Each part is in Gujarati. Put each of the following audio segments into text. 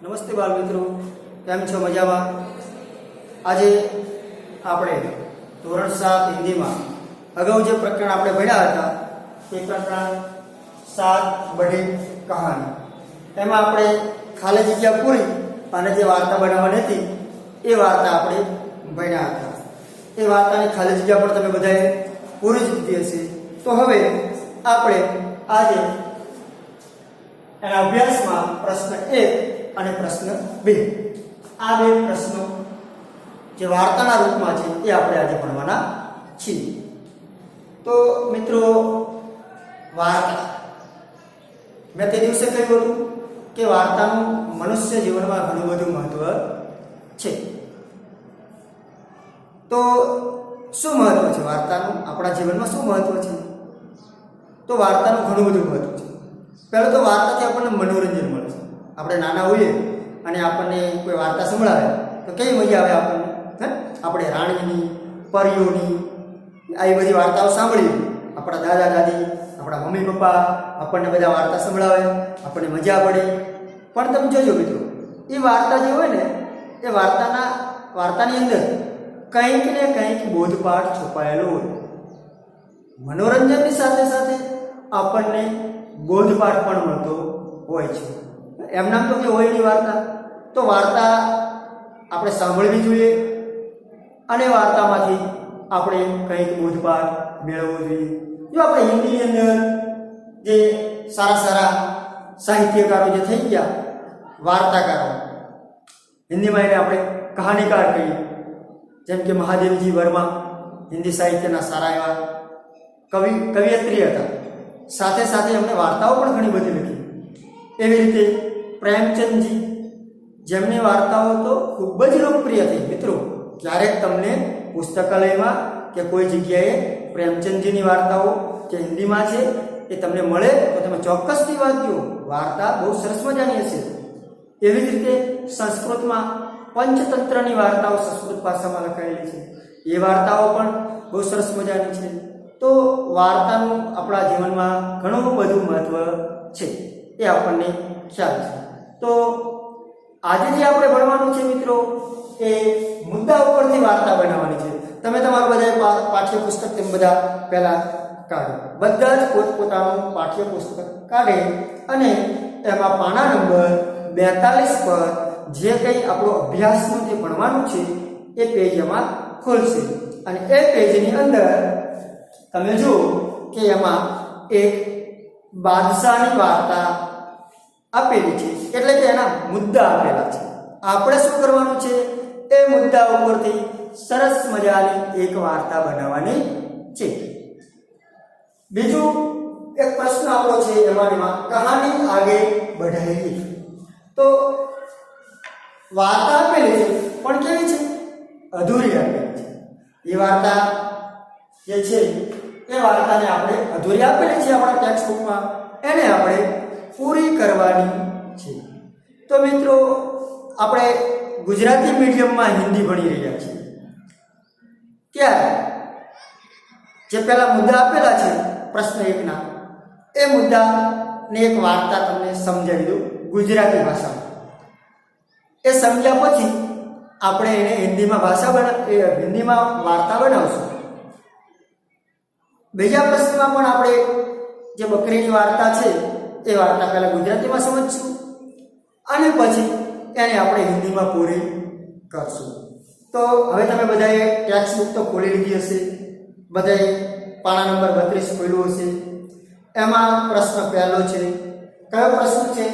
નમસ્તે બાળ મિત્રો, કેમ છો? મજામાં? આજે આપણે ધોરણ 7 હિન્દીમાં અગાઉ જે પ્રકરણ આપણે ભણ્યા હતા તે પ્રકરણ 7 બડી કહાની, એમાં આપણે ખાલી જગ્યા પૂરી અને જે વાર્તા બનાવવાની હતી એ વાર્તા આપણે ભણ્યા હતા. એ વાર્તાની ખાલી જગ્યા પણ તમે બધાએ પૂરી જ દીધી હશે. તો હવે આપણે આજે એના અભ્યાસમાં પ્રશ્ન 1 અને પ્રશ્ન 2 આ બે પ્રશ્નો જે વાર્તાના રૂપમાં છે એ આપણે આજે ભણવાના છીએ. તો મિત્રો, વાર્તા મેં તે દિવસે કહ્યું હતું કે વાર્તાનું મનુષ્ય જીવનમાં ઘણું બધું મહત્વ છે. તો શું મહત્વ છે વાર્તાનું? આપણા જીવનમાં શું મહત્વ છે? તો વાર્તાનું ઘણું બધું મહત્વ છે. પહેલું તો વાર્તાથી આપણને મનોરંજન મળે છે. આપણે નાના હોઈએ અને આપણને કોઈ વાર્તા સંભળાવે તો કેવી મજા આવે આપણને. આપણે રાણીની, પરીઓની આવી બધી વાર્તાઓ સાંભળીએ. આપણા દાદા દાદી, આપણા મમ્મી પપ્પા આપણને બધા વાર્તા સંભળાવે, આપણને મજા પડે. પણ તમે જોજો મિત્રો, એ વાર્તા જે હોય ને એ વાર્તાની અંદર કંઈક ને કંઈક બોધપાઠ છુપાયેલો હોય. મનોરંજનની સાથે સાથે આપણને બોધપાઠ પણ મળતો હોય છે. એમનામ તો કે હોય નહીં વાર્તા, તો વાર્તા આપણે સાંભળવી જોઈએ અને વાર્તામાંથી આપણે કંઈક બોધપાઠ મેળવવો જોઈએ. જો આપણે હિન્દીની અંદર જે સારા સારા સાહિત્યકારો જે થઈ ગયા, વાર્તાકારો, હિન્દીમાં એને આપણે કહાનીકાર કહીએ, જેમ કે મહાદેવજી વર્મા હિન્દી સાહિત્યના સારા એવા કવિયત્રી હતા. સાથે સાથે એમણે વાર્તાઓ પણ ઘણી બધી લખી. એવી રીતે પ્રેમચંદજી, જેમની વાર્તાઓ તો ખૂબ જ લોકપ્રિય થઈ. મિત્રો, ક્યારેક તમને પુસ્તકાલયમાં કે કોઈ જગ્યાએ પ્રેમચંદજીની વાર્તાઓ જે હિન્દીમાં છે એ તમને મળે તો તમે ચોક્કસથી વાંચજો. વાર્તા બહુ સરસ મજાની હશે. એવી જ રીતે સંસ્કૃતમાં પંચતંત્રની વાર્તાઓ સંસ્કૃત ભાષામાં લખાયેલી છે. એ વાર્તાઓ પણ બહુ સરસ મજાની છે. તો વાર્તાનું આપણા જીવનમાં ઘણું બધું મહત્વ છે, એ આપણને ખ્યાલ છે. તો આજે જે આપણે ભણવાનું છે મિત્રો, એ મુદ્દા ઉપરથી વાર્તા બનાવવાની છે. તમે તમારું બધા પાઠ્યપુસ્તક તેમ બધા પહેલા કાઢો. બધા જ પોતપોતાનું પાઠ્યપુસ્તક કાઢે અને એમાં પાના નંબર 42 પર જે કંઈ આપણો અભ્યાસનું જે ભણવાનું છે એ પેજ એમાં ખોલશે. અને એ પેજની અંદર તમે જુઓ કે એમાં એક બાદશાહની વાર્તા આપેલી છે, એટલે કે એના મુદ્દા આપેલા છે. આપણે શું કરવાનું છે? એ મુદ્દા ઉપરથી સરસ મજાની એક વાર્તા બનાવવાની છે. બીજું એક પ્રશ્ન આપણો છે એમાં કહાની આગે બઢાએગી. તો વાર્તા આપેલી છે પણ કેવી છે? અધૂરી આપેલી છે. એ વાર્તા જે છે એ વાર્તાને આપણે અધૂરી આપેલી છે આપણા ટેક્સ્ટ બુકમાં, એને આપણે પૂરી કરવાની છે. તો મિત્રો, આપણે ગુજરાતી મીડિયમમાં હિન્દી ભણી રહ્યા છીએ ત્યારે જે પહેલા મુદ્દા આપેલા છે પ્રશ્ન 1ના, એ મુદ્દાની એક વાર્તા તમને સમજાવી દઉં ગુજરાતી ભાષામાં. એ સમજ્યા પછી આપણે એને હિન્દીમાં વાર્તા બનાવશું. બીજા પ્રશ્નમાં પણ આપણે જે બકરીની વાર્તા છે એ વાર્તા પહેલા ગુજરાતીમાં સમજશું અને પછી એને આપણે હિન્દીમાં પૂરી કરશું. તો હવે તમે બધાએ ટેક્સ્ટ બુક તો ખોલી લીધી હશે, બધાએ પાના નંબર 32 ખોલ્યું હશે. એમાં પ્રશ્ન પહેલો છે. કયો પ્રશ્ન છે?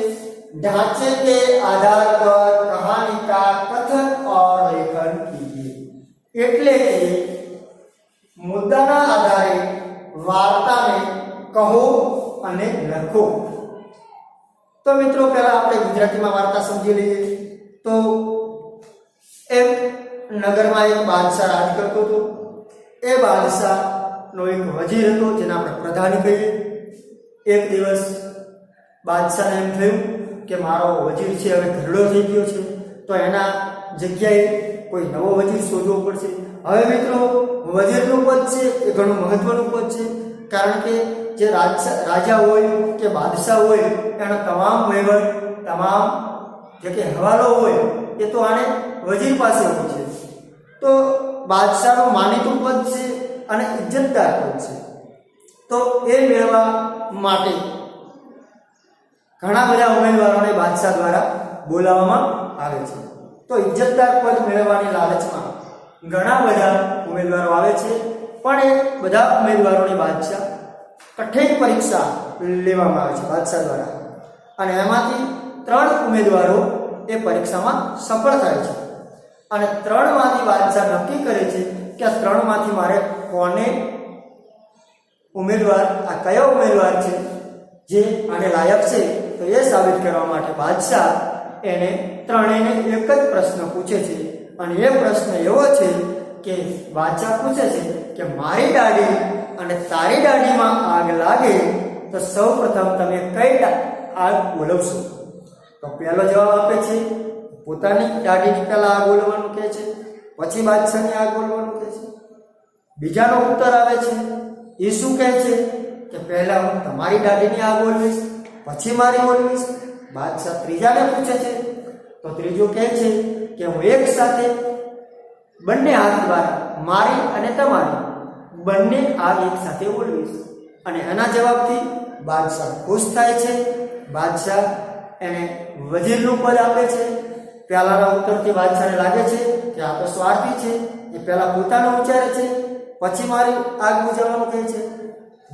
ढांचे के आधार पर कहानी का कथन और लेखन कीजिए. એટલે કે મુદ્દાના આધારે વાર્તાને કહો અને લખો. તો મિત્રો, પહેલા આપણે ગુજરાતીમાં વાર્તા સમજી લઈએ. તો એક નગરમાં એક બાદશાહ રાજ કરતો હતો. એ બાદશાહનો એક વજીર હતો, જેને આપણે પ્રધાની કહીએ. એક દિવસ બાદશાહને એમ થયું કે મારો વજીર છે હવે ઘરડો થઈ ગયો છે, તો એના જગ્યાએ કોઈ નવો વજીર શોધવો પડશે. હવે મિત્રો, વજીરનું પદ છે એ ઘણું મહત્વનું પદ છે, કારણ કે જે રાજા હોય કે બાદશાહ હોય એનો તમામ વહીવટ, તમામ જે કે હવાલો હોય એ તો આને વજીર પાસે હોય છે. તો બાદશાહનું માનીતું પદ છે અને ઇજ્જતદાર પદ છે. તો એ મેળવવા માટે ઘણા બધા ઉમેદવારોને બાદશાહ દ્વારા બોલાવવામાં આવે છે. તો ઇજ્જતદાર પદ મેળવવાની લાલચમાં ઘણા બધા ઉમેદવારો આવે છે, પણ એ બધા ઉમેદવારોની બાદશાહ કઠિન પરીક્ષા લેવામાં આવે છે બાદશાહ દ્વારા, અને એમાંથી 3 ઉમેદવારો એ પરીક્ષામાં સફળ થાય છે. અને 3માંથી બાદશાહ નક્કી કરે છે કે આ 3માંથી મારે કોને ઉમેદવાર, આ કયો ઉમેદવાર છે જે આને લાયક છે. તો એ સાબિત કરવા માટે બાદશાહ એને ત્રણેયને એક જ પ્રશ્ન પૂછે છે, અને એ પ્રશ્ન એવો છે કે બાદશાહ પૂછે છે કે મારી દાઢી અને તારી દાઢીમાં આગ લાગે તો સૌપ્રથમ તમે કઈ આગ ઓલવશો? તો પહેલો જવાબ આપે છે પોતાની દાઢીની પહેલા આગ ઓલવવાનું કહે છે, પછી બાદશાહની આગ ઓલવવાનું કહે છે. બીજાનો ઉત્તર આવે છે, એ શું કહે છે કે પહેલા હું તમારી દાઢીની આગ ઓલવીશ, પછી મારી ઓલવીશ. બાદશાહ ત્રીજાને પૂછે છે, તો ત્રીજો કહે છે કે હું એક સાથે બંને હાથ દ્વારા મારી અને તમારી બંને આગ એક સાથે ઓલવીશ. અને એના જવાબથી બાદશાહ ખુશ થાય છે. બાદશાહ એને વજીરનું પદ આપે છે. પહેલાના ઉત્તરથી બાદશાહને લાગે છે કે આ તો સ્વાર્થી છે, એ પહેલા પોતાનું વિચારે છે, પછી મારી આગ બુઝાવવાનું કહે છે.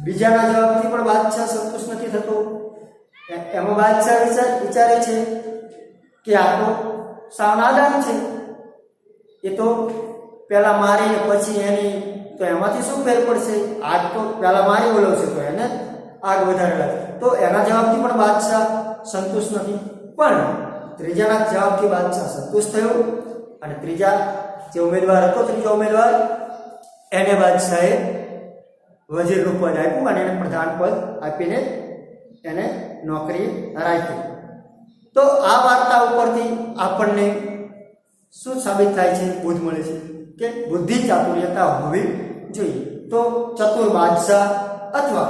બીજાના જવાબથી પણ બાદશાહ સંતુષ્ટ નથી થતો. એમાં બાદશાહ વિચારે છે કે આ તો સાવ નાદાન છે, એ તો પહેલા મારી પછી એની, તો એમાંથી શું ફેર પડશે? આગ તો પહેલા મારી ઓલવશે તો એને આગ વધારે લાગે. તો એના જવાબથી પણ બાદશાહ સંતુષ્ટ નથી. પણ ત્રીજાના જવાબથી બાદશાહ સંતુષ્ટ થયો, અને ત્રીજા જે ઉમેદવાર હતો, ત્રીજો ઉમેદવાર, એને બાદશાહે વજીરનું પદ આપ્યું અને એને પ્રધાન પદ આપીને એને નોકરી રાખી. તો આ વાર્તા ઉપરથી આપણને શું સાબિત થાય છે? બોધ મળે છે કે બુદ્ધિ ચાતુર્યતા હોવી જોઈએ. તો ચતુર બાદશાહ અથવા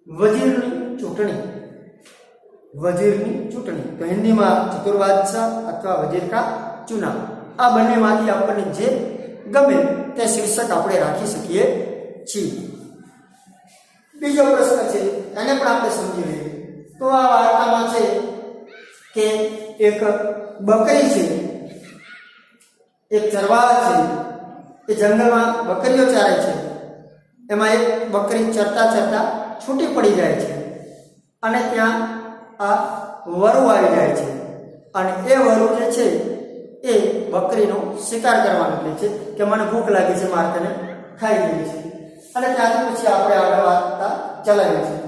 વજીરની ચૂંટણી, તો હિન્દીમાં ચતુર બાદશાહ અથવા વજીર કા ચુનાવ, આ બંનેમાંથી આપણને જે ગમે તે શીર્ષક આપણે રાખી શકીએ છીએ. બીજો પ્રશ્ન છે, એને પણ આપણે સમજી લઈએ. તો આ વાર્તામાં છે કે એક બકરી છે, એક ચરવાહ છે, એ જંગલમાં બકરીઓ ચારે છે. એમાં એક બકરી ચરતા છૂટી પડી જાય છે, અને ત્યાં આ વરુ આવી જાય છે, અને એ વરુ જે છે એ બકરીનો શિકાર કરવાનું કહે છે કે મને ભૂખ લાગી છે, મારે તને ખાઈ લેવી છે. અને ત્યાંથી પછી આપણે આગળ વાર્તા ચલાવીએ છીએ.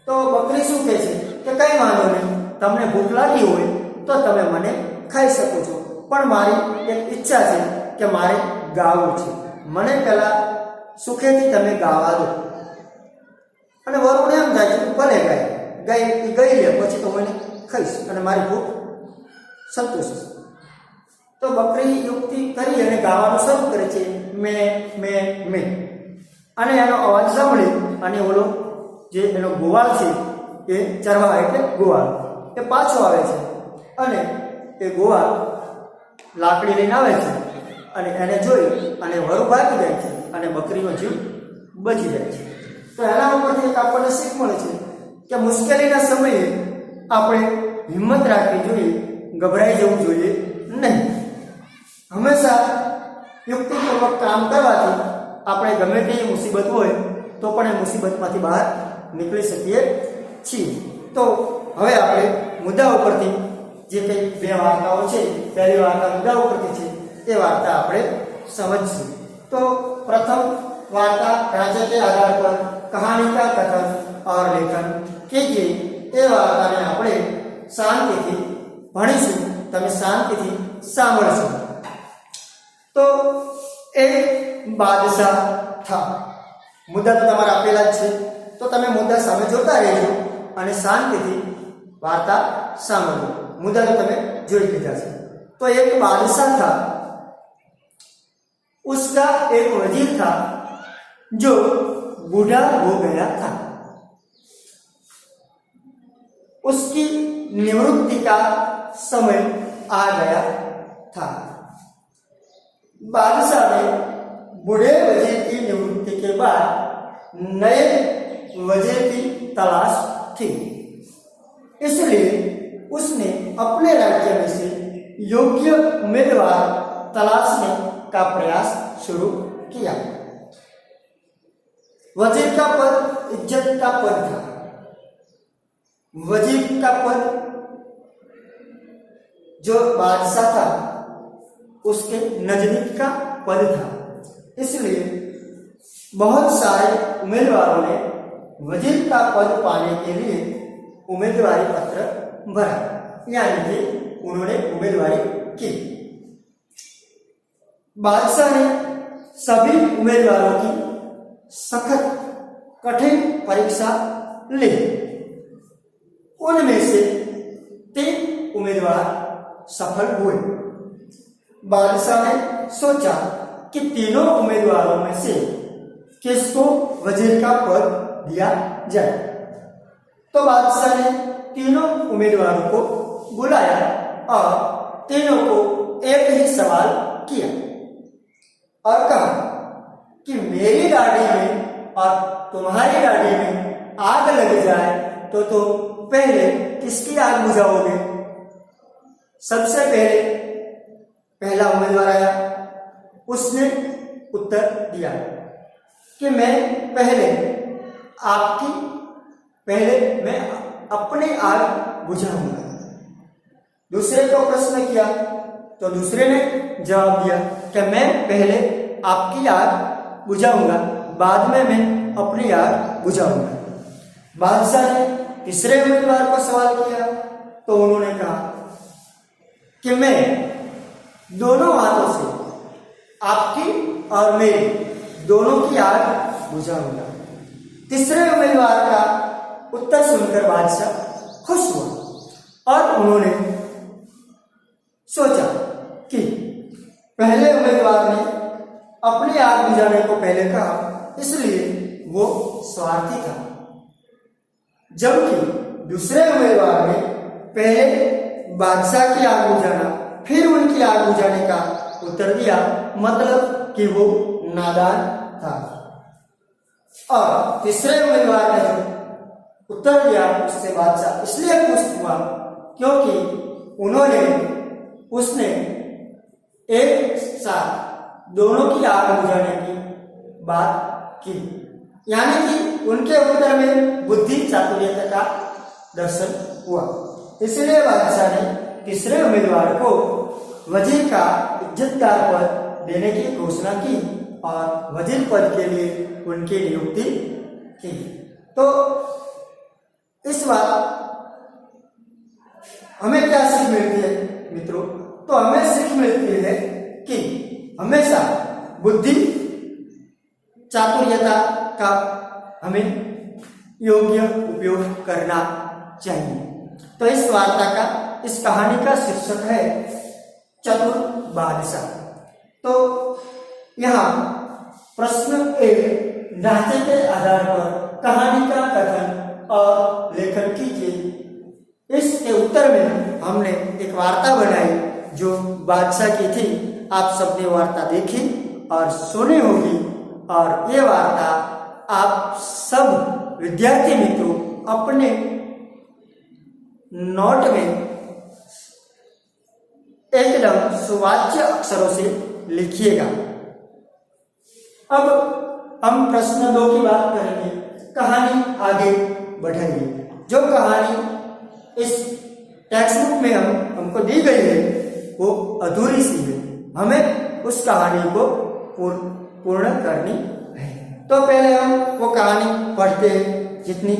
તો બકરી શું કહે છે કે કંઈ વાંધો નહીં, તમને ભૂખ લાગી હોય તો તમે મને ખાઈ શકો છો, પણ મારી એક ઈચ્છા છે કે મારે ગાવું છે, મને પહેલા સુખેથી તમે ગાવા દો. અને વરુને એમ થાય છે ભલે ગઈ લે, પછી તો મને ખાઈશ અને મારી ભૂખ સંતોષીશ. તો બકરી યુક્તિ કરી અને ગાવાનું શરૂ કરે છે, મેં. અને એનો અવાજ સાંભળી અને ઓલો જે એનો ગોવાળ છે, એ ચરવાહ એટલે ગોવાળ, એ પાછો આવે છે, અને એ ગોવાળ લાકડી લઈને આવે છે, અને એને જોઈ અને વરુ ભાગી જાય છે, અને બકરીનો જીવ બચી જાય છે. તો એના ઉપરથી એક આપણને શીખ મળે છે કે મુશ્કેલીના સમયે આપણે હિંમત રાખવી જોઈએ, ગભરાઈ જવું જોઈએ નહીં. હંમેશા યુક્તિપૂર્વક કામ કરવાથી આપણે ગમે તેવી મુસીબત હોય તો પણ એ મુસીબતમાંથી બહાર નીકળી શકીએ છીએ. તો હવે આપણે મુદ્દા ઉપરથી જે કંઈ 2 વાર્તાઓ છે, પહેલી વાર્તા મુદ્દા ઉપરથી છે, એ વાર્તા આપણે સમજીશું. તો પ્રથમ वार्ता राज्य के आधार पर कहानी का कथन और लेखन कीजिए. એ વાર્તાને આપણે શાંતિથી ભણીશું, તમે શાંતિથી સાંભળશો. તો એક બાદશાહ થા. મુદ્દા તો તમારે આપેલા જ છે, તો તમે મુદ્દા સામે જોતા રહેજો અને શાંતિથી વાર્તા સાંભળો. मुद्दा तो તમે જોઈ લીધા છે. तो एक बादशाह था, उसका एक वजीर था जो बूढ़ा हो गया था। उसकी निवृत्ति का समय आ गया था। बादशाह ने बूढ़े वजीर की निवृत्ति के बाद नए वजीर की तलाश थी, इसलिए उसने अपने राज्य में से योग्य उम्मीदवार तलाशने का प्रयास शुरू किया। वजीर का पद इज्जत का पद था। वजीर का पद जो बादशाह था उसके नजदीक का पद था, इसलिए बहुत सारे उम्मीदवारों ने वजीर का पद पाने के लिए उम्मीदवारी पत्र भरा, यानी कि उन्होंने उम्मीदवारी की। बादशाह ने सभी उम्मीदवारों की सख्त कठिन परीक्षा ली। उनमें से 3 उम्मीदवार सफल हुए। बादशाह ने सोचा कि तीनों उम्मीदवारों में से किसको वजीर का पद दिया जाए। तो बादशाह ने तीनों उम्मीदवारों को बुलाया और तीनों को एक ही सवाल किया और कहा कि मेरी गाड़ी में और तुम्हारी गाड़ी में आग लग जाए तो पहले किसकी आग बुझाओगे? सबसे पहला उम्मीदवार आया, उसने उत्तर दिया कि मैं अपनी आग बुझाऊंगा। दूसरे को प्रश्न किया तो दूसरे ने जवाब दिया कि मैं पहले आपकी आग बुझाऊंगा, बाद में मैं अपनी आग बुझाऊंगा। बादशाह ने तीसरे उम्मीदवार को सवाल किया तो उन्होंने कहा कि मैं दोनों हाथों से आपकी और मेरी दोनों की आग बुझाऊंगा। तीसरे उम्मीदवार का उत्तर सुनकर बादशाह खुश हुआ और उन्होंने सोचा कि पहले उम्मीदवार ने अपनी आग बुझाने को पहले कहा, इसलिए वो स्वार्थी था, जबकि दूसरे उम्मीदवार ने पहले बादशाह की आग बुझाना फिर उनकी आग बुझाने का उत्तर दिया, मतलब कि वो नादान था। और तीसरे उम्मीदवार ने जो उत्तर दिया उससे बादशाह इसलिए खुश हुआ क्योंकि उसने एक साथ दोनों की आग बुझाने की बात की, यानी कि उनके उत्तर में बुद्धि चातुर्यता का दर्शन हुआ। इसलिए बादशाह ने तीसरे उम्मीदवार को वजीर का इज्जतदार पद देने की घोषणा की और वजीर पद के लिए उनकी नियुक्ति की। तो इस बार हमें क्या सीख मिलती है मित्रों? तो हमें सीख मिलती है कि हमेशा बुद्धि चातुर्यता का हमें योग्य उपयोग करना चाहिए। तो इस वार्ता का, इस कहानी का शीर्षक है चतुर बादशाह। तो यहाँ प्रश्न 1 ढांचे के आधार पर कहानी का कथन और लेखन कीजिए। इसके उत्तर में हमने एक वार्ता बनाई जो बादशाह की थी। आप सबने वार्ता देखी और सुनी होगी और ये वार्ता आप सब विद्यार्थी मित्रों अपने नोट में एकदम सुवाच्य अक्षरों से लिखिएगा। अब हम प्रश्न 2 की बात करेंगे। कहानी आगे बढ़ाइए। जो कहानी इस टेक्स्ट बुक में हमको दी गई है वो अधूरी सी है, हमें उस कहानी को पूर्ण करनी है। तो पहले हम वो कहानी पढ़ते हैं जितनी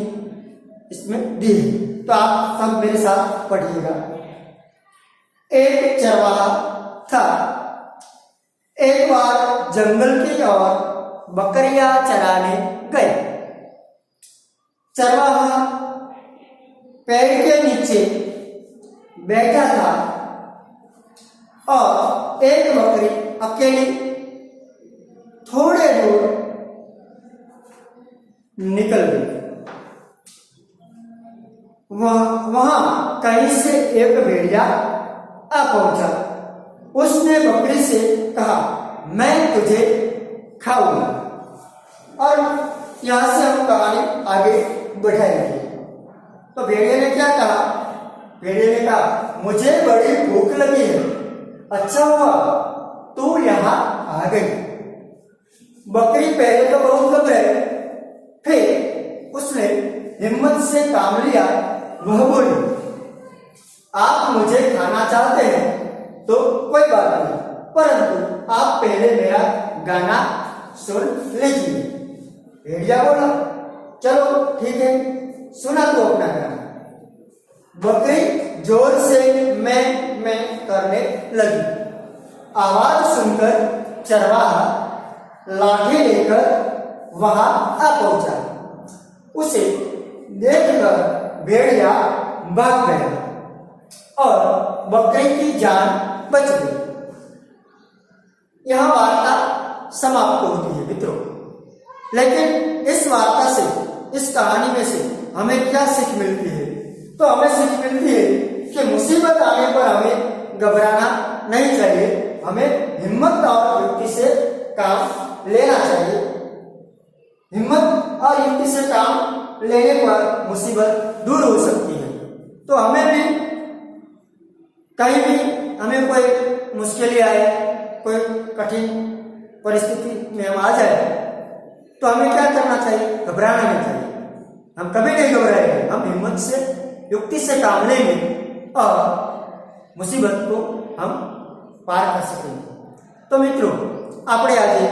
इसमें दी है। तो आप सब मेरे साथ पढ़िएगा। एक चरवाहा था। एक बार जंगल की ओर बकरियां चराने गए। चरवाहा पेड़ के नीचे बैठा था और एक बकरी अकेली थोड़े दूर निकल गई। वहां कहीं से एक भेड़िया आ पहुंचा। उसने बकरी से कहा, मैं तुझे खाऊंगा। और यहां से हम कहानी आगे बढ़ाएंगे। तो भेड़िए ने क्या कहा? भेड़िए ने कहा, मुझे बड़ी भूख लगी है, अच्छा हुआ तू यहाँ आ गई। बकरी पहले तो बहुत घबराई, फिर उसने हिम्मत से काम लिया। वह बोली, आप मुझे खाना चाहते हैं तो कोई बात नहीं, परंतु आप पहले मेरा गाना सुन लीजिए। भेड़िया बोला, चलो ठीक है, सुना तो अपना गाना। बकरी जोर से मैं करने लगी। आवाज सुनकर चरवाहा लाठी लेकर वहां आ पहुंचा। उसे देखकर भेड़िया भाग गया और बकरी की जान बच गई। यह वार्ता समाप्त होती है मित्रों। लेकिन इस वार्ता से, इस कहानी में से हमें क्या सीख मिलती है? तो हमें सीख मिलती है कि मुसीबत आने पर हमें घबराना नहीं चाहिए, हमें हिम्मत और युक्ति से काम लेना चाहिए। हिम्मत और युक्ति से काम लेने पर मुसीबत दूर हो सकती है। तो हमें भी कहीं भी हमें कोई मुश्किलें आए, कोई कठिन परिस्थिति में हम आ जाए, तो हमें क्या करना चाहिए? घबराना नहीं चाहिए। हम कभी नहीं घबराएंगे, हम हिम्मत से, युक्ति से काम लेंगे और मुसीबत को हम पार कर सकेंगे। तो मित्रों, આપણે આજે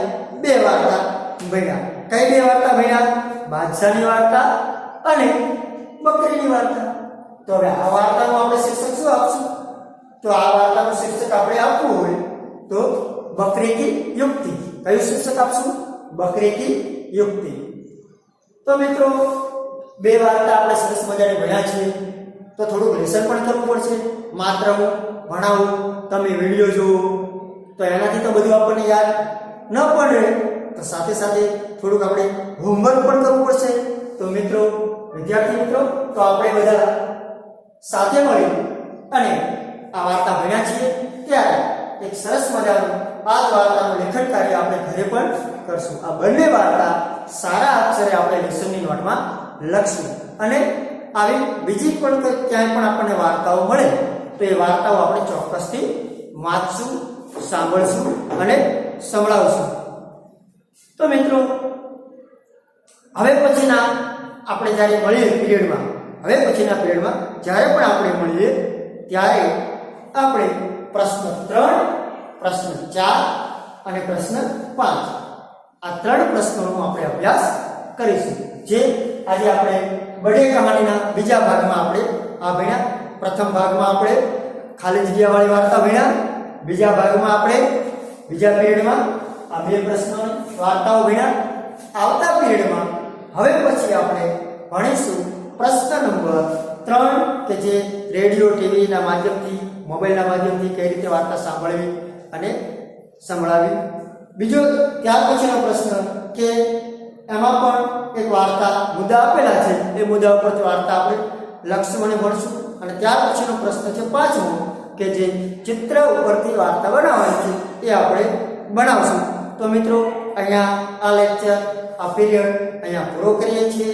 બે વાર્તા ભણ્યા. કઈ બે વાર્તા ભણ્યા? બાદશાહની વાર્તા અને બકરીની વાર્તા. તો હવે આ વાર્તાનું આપણે શીર્ષક શું આપશું? તો આ વાર્તાનું શીર્ષક આપણે આપવું હોય તો બકરી કી યુક્તિ. કયું શીર્ષક આપશું? બકરી કી યુક્તિ. તો મિત્રો, બે વાર્તા આપણે સરસ મજાની ભણ્યા છીએ. તો થોડું લેસન પણ કરવું પડશે. માત્ર હું ભણાવું, તમે વિડીયો જુઓ તો એનાથી તો બધું આપણને યાદ ન પડે. તો સાથે સાથે થોડુંક આપણે હોમવર્ક પણ કરવું પડશે. તો મિત્રો, વિદ્યાર્થી મિત્રો, તો આપણે બધા સાથે મળી અને આ વાર્તા ભણ્યા છીએ, ત્યારે એક સરસ મજાનું આ વાર્તાનું લેખન કાર્ય આપણે ઘરે પણ કરશું. આ બંને વાર્તા સારા અક્ષરે આપણે લેસનની નોટમાં લખશું અને આવી બીજી પણ ક્યાંય પણ આપણને વાર્તાઓ મળે તો એ વાર્તાઓ આપણે ચોક્કસથી વાંચશું, સાંભળશું અને સંભળાવશું. તો મિત્રો, હવે પછીના આપણે જ્યારે મળીએ પીરિયડમાં, હવે પછીના પીરિયડમાં જ્યારે પણ આપણે મળીએ ત્યારે આપણે પ્રશ્ન 3, પ્રશ્ન 4 અને પ્રશ્ન 5 આ 3 પ્રશ્નોનો આપણે અભ્યાસ કરીશું. જે આજે આપણે બડે કહાનીના બીજા ભાગમાં આપણે આ ભણ્યા. પ્રથમ ભાગમાં આપણે ખાલી જગ્યાવાળી વાર્તા ભણ્યા. બીજા ભાગમાં આપણે બીજા પીરિયડમાં આ 2 પ્રશ્નોની વાર્તાઓ ભણ્યા. આવતા પીરિયડમાં હવે પછી આપણે ભણીશું પ્રશ્ન નંબર 3 કે જે રેડિયો, ટીવીના માધ્યમથી, મોબાઈલના માધ્યમથી કઈ રીતે વાર્તા સાંભળવી અને સંભળાવી. બીજો ત્યાર પછીનો પ્રશ્ન કે એમાં પણ એક વાર્તા મુદ્દા આપેલા છે, એ મુદ્દા ઉપર વાર્તા આપણે લખશું અને ભણશું. અને ત્યાર પછીનો પ્રશ્ન છે 5મો કે જે ચિત્ર ઉપરથી વાર્તા બનાવવાની છે એ આપણે બનાવશું. તો મિત્રો, અહીંયા આ લેક્ચર, આ પીરિયડ અહીંયા પૂરો કરીએ છીએ.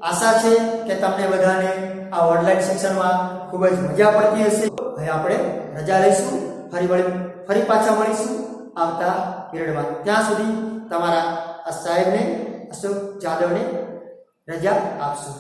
આશા છે કે તમને બધાને આ ઓનલાઈન શિક્ષણમાં ખૂબ જ મજા પડતી હશે. હવે આપણે રજા લઈશું, ફરી પાછા મળીશું આવતા પીરિયડમાં. ત્યાં સુધી તમારા આ સાહેબને, અશોક જાદવને રજા આપશું.